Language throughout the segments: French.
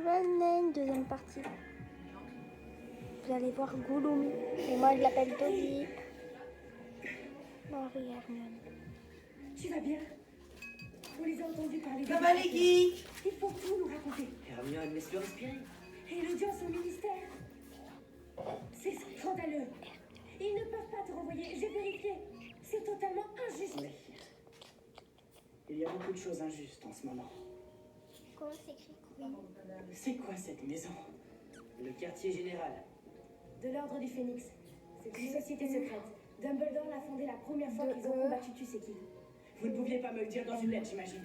Venez, deuxième partie. Vous allez voir Gollum. Et moi, je l'appelle Dobby. Marie Hermione. Tu vas bien? On les a entendus parler de... Ça va les geeks? Il faut tout nous raconter. Hermione, laisse-le respirer. Et l'audience au ministère? C'est scandaleux. Ils ne peuvent pas te renvoyer. J'ai vérifié. C'est totalement injuste. Oui. Il y a beaucoup de choses injustes en ce moment. Comment s'écrit quoi? C'est quoi cette maison? Le quartier général. De l'ordre du Phénix. C'est une société secrète. Dumbledore l'a fondée la première fois qu'ils ont combattu tu sais qui. Vous ne pouviez pas me le dire dans une lettre, j'imagine.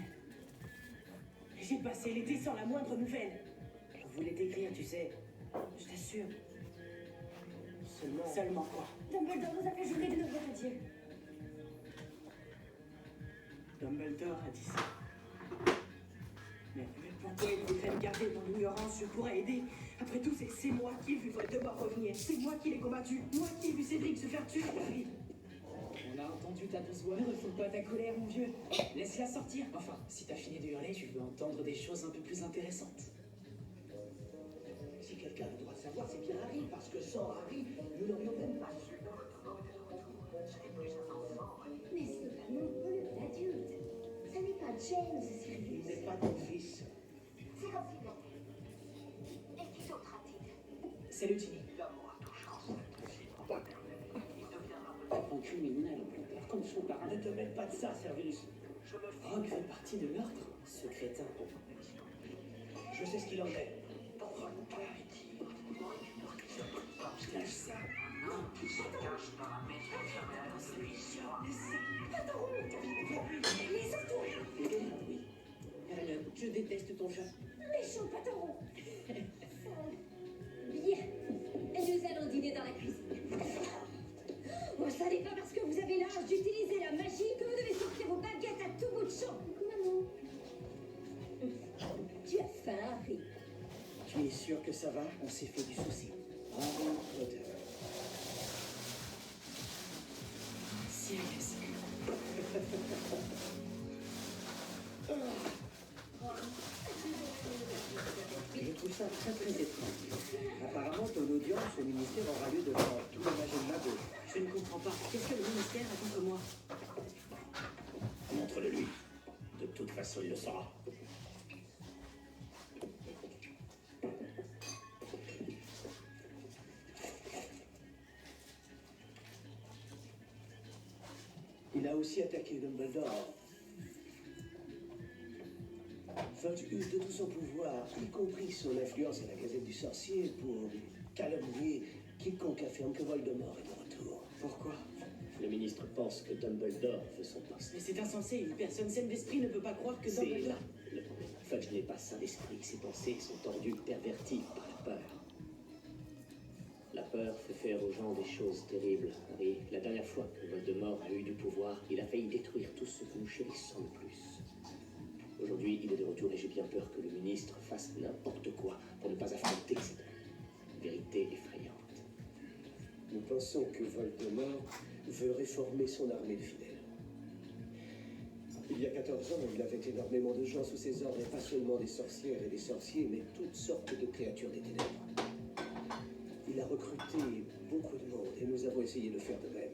J'ai passé l'été sans la moindre nouvelle. On voulait t'écrire, tu sais. Je t'assure. Seulement quoi? Dumbledore nous a fait jurer de ne rien dire. Dumbledore a dit ça. Mais pourquoi il voudrait me garder dans l'ignorance? Je pourrais aider. Après tout, c'est moi qui ai vu Voldemort revenir. C'est moi qui l'ai combattu. Moi qui ai vu Cédric se faire tuer. On a entendu ta douce voix. Ne refoule pas ta colère, mon vieux. Laisse-la sortir. Enfin, si t'as fini de hurler, tu veux entendre des choses un peu plus intéressantes. Si quelqu'un a le droit de savoir, c'est bien Harry, parce que sans Harry, nous n'aurions même pas su. Mais c'est pas non plus d'adulte. Ça n'est pas James, Il Sirius. n'est pas ton fils. C'est comme s'il l'était. Et qui d'autre a-t-il? Salut, Ginny. L'amour touchant cette fille. Il deviendra Un criminel, comme son parrain. Ne te mêle pas de ça, Servius. Je me fie. Rogue fait partie de l'ordre, ce crétin. Je sais ce qu'il en est. Votre père est Lâche ça. un homme qui se cache par un maison fermée à l'intuition. Les autres, Oui. Hermione, je déteste ton chat. méchant pataron. Bien. Nous allons dîner dans la cuisine. Oh, ça n'est pas parce que vous avez l'âge d'utiliser la magie que vous devez sortir vos baguettes à tout bout de champ. Maman. Tu as faim, Harry. Tu es sûr que ça va? On s'est fait du souci. Harry Potter. Sirius. Je trouve ça très très étrange. Apparemment, ton audience au ministère aura lieu devant tous les magos de Mago. Je ne comprends pas. Qu'est-ce que le ministère attend de moi? Montre-le lui. De toute façon, il le saura. Il a aussi attaqué Dumbledore. Fudge use de tout son pouvoir, y compris son influence à la Gazette du Sorcier, pour calomnier quiconque affirme que Voldemort est de retour. Pourquoi? Le ministre pense que Dumbledore veut son poste. Mais c'est insensé. Une personne saine d'esprit ne peut pas croire que C'est Dumbledore... là le problème. Fudge n'est pas sain d'esprit. Ses pensées sont tordues, perverties par la peur. La peur fait faire aux gens des choses terribles. Harry, la dernière fois que Voldemort a eu du pouvoir, il a failli détruire tout ce que nous chérissons le plus. Aujourd'hui, il est de retour et j'ai bien peur que le ministre fasse n'importe quoi pour ne pas affronter cette vérité effrayante. Nous pensons que Voldemort veut réformer son armée de fidèles. Il y a 14 ans, il avait énormément de gens sous ses ordres, et pas seulement des sorcières et des sorciers, mais toutes sortes de créatures des ténèbres. Il a recruté beaucoup de monde et nous avons essayé de faire de même.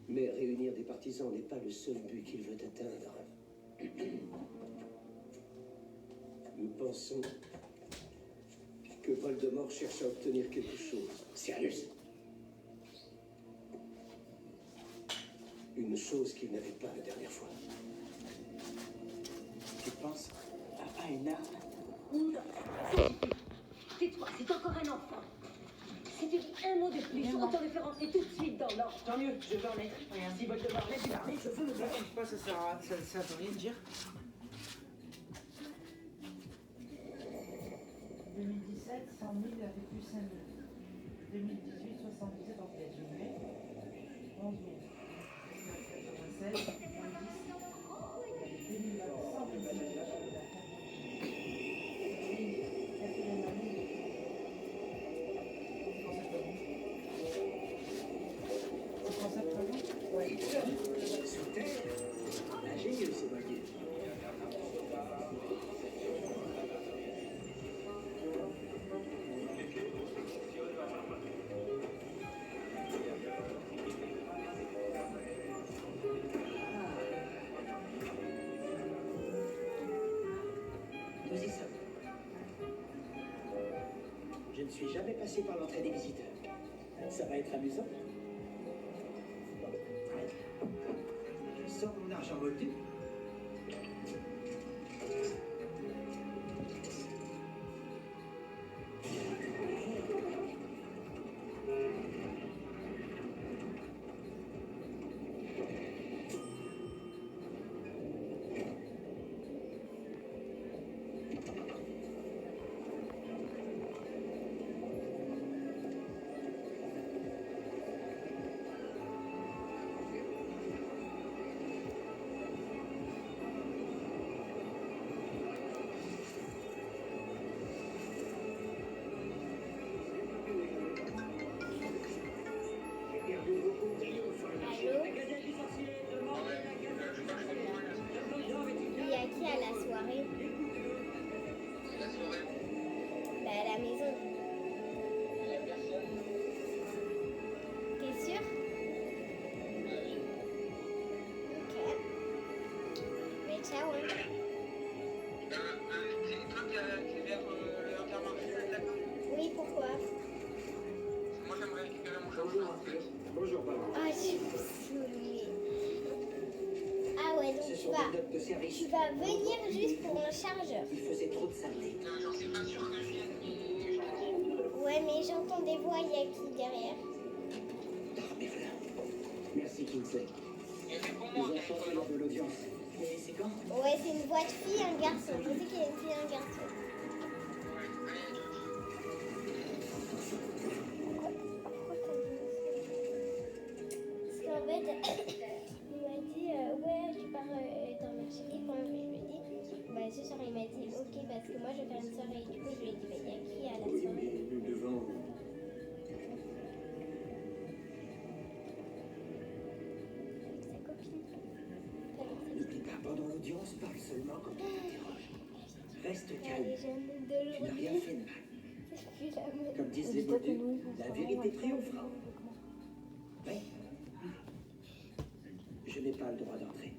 Mais réunir des partisans n'est pas le seul but qu'il veut atteindre. Nous pensons que Voldemort cherche à obtenir quelque chose. Sirius. Une chose qu'il n'avait pas la dernière fois. Tu penses à une arme? Non. Tais-toi, c'est encore un enfant. Si tu dis un mot de plus, on te référencerait tout de suite dans l'ordre. Tant mieux, je veux en être. Et ainsi Voldemort laisse une armée, je veux me battre. Je sais pas, ça sert à rien de dire. 2017, 100 000 avec plus 5 000. 2018, 77 en fait. 11 000. 96, 10. 2020, 126 000. Quatrième année. C'est pour ça que je ouais. Sur Terre, ingénieux, c'est voyez. ne suis jamais passé par l'entrée des visiteurs. Ça va être amusant. Je sors mon argent moldu. Il y a qui à la soirée? Bah, à la maison. T'es sûr? Ok. Mais ciao. Hein. C'est toi qui viens le Intermarché, d'accord? Oui, pourquoi? Moi j'aimerais récupérer mon chargeur en fait. Bonjour, Paul. Ah, je suis saoulée. Ah ouais, donc Ce sont des notes de service. tu vas venir juste pour un chargeur. Il faisait trop de saleté. J'en suis pas sûr que je vienne, mais je te dis. Ouais, mais j'entends des voix, il y a qui derrière? Ah, Merlin. Merci, Kingsley. Et c'est pour Ils moi ont qu'il changé faut l'heure de l'audience. Et c'est quand? Ouais, c'est une voix de fille, un garçon. Je sais qu'il y a une fille et un garçon. Pourquoi t'as dit ça? Parce qu'en fait, il m'a dit ouais, je pars dans ma chérie. Quand je lui ai dit, bah ce soir, il m'a dit ok, parce que moi je vais faire une soirée. Du coup, je lui ai dit, bah il y a qui à la Oui, soirée? mais nous devons. Avec sa copine. N'oublie pas, pendant l'audience, parle seulement quand on t'interroge. Reste Elle calme. est jeune Tu n'as rien d'aujourd'hui. fait de mal. Puis la meuf. Comme disent les moldus, la vérité triomphera. Oui. Je n'ai pas le droit d'entrer.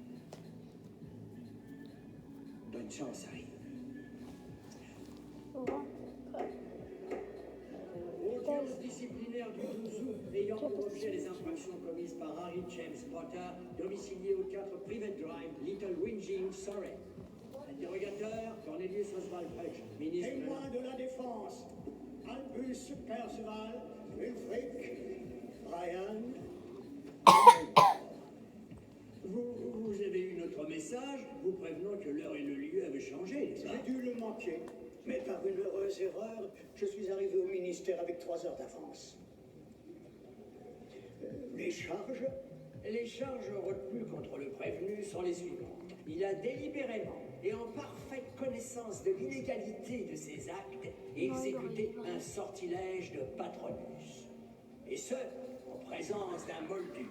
Bonne chance, Harry. Au revoir. Audience disciplinaire du 12 août ayant pour objet les infractions commises par Harry James Potter, domicilié au 4 Private Drive, Little Whinging, Surrey. Interrogateur, Cornelius Oswald Page, ministre Témoin de la défense, Albus Perceval, Ulfric, Brian. Vous avez eu notre message, vous prévenant que l'heure et le lieu avaient changé, n'est-ce pas? J'ai dû le manquer, mais par une heureuse erreur, je suis arrivé au ministère avec 3 heures d'avance. Les charges? Les charges retenues contre le prévenu sont les suivantes. Il a délibérément et en parfaite connaissance de l'illégalité de ses actes exécuté un sortilège de Patronus. Et ce, en présence d'un moldu.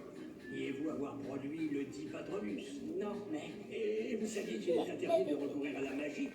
Niez-vous avoir produit le dit Patronus? Non, mais... Et vous saviez qu'il est interdit de recourir à la magie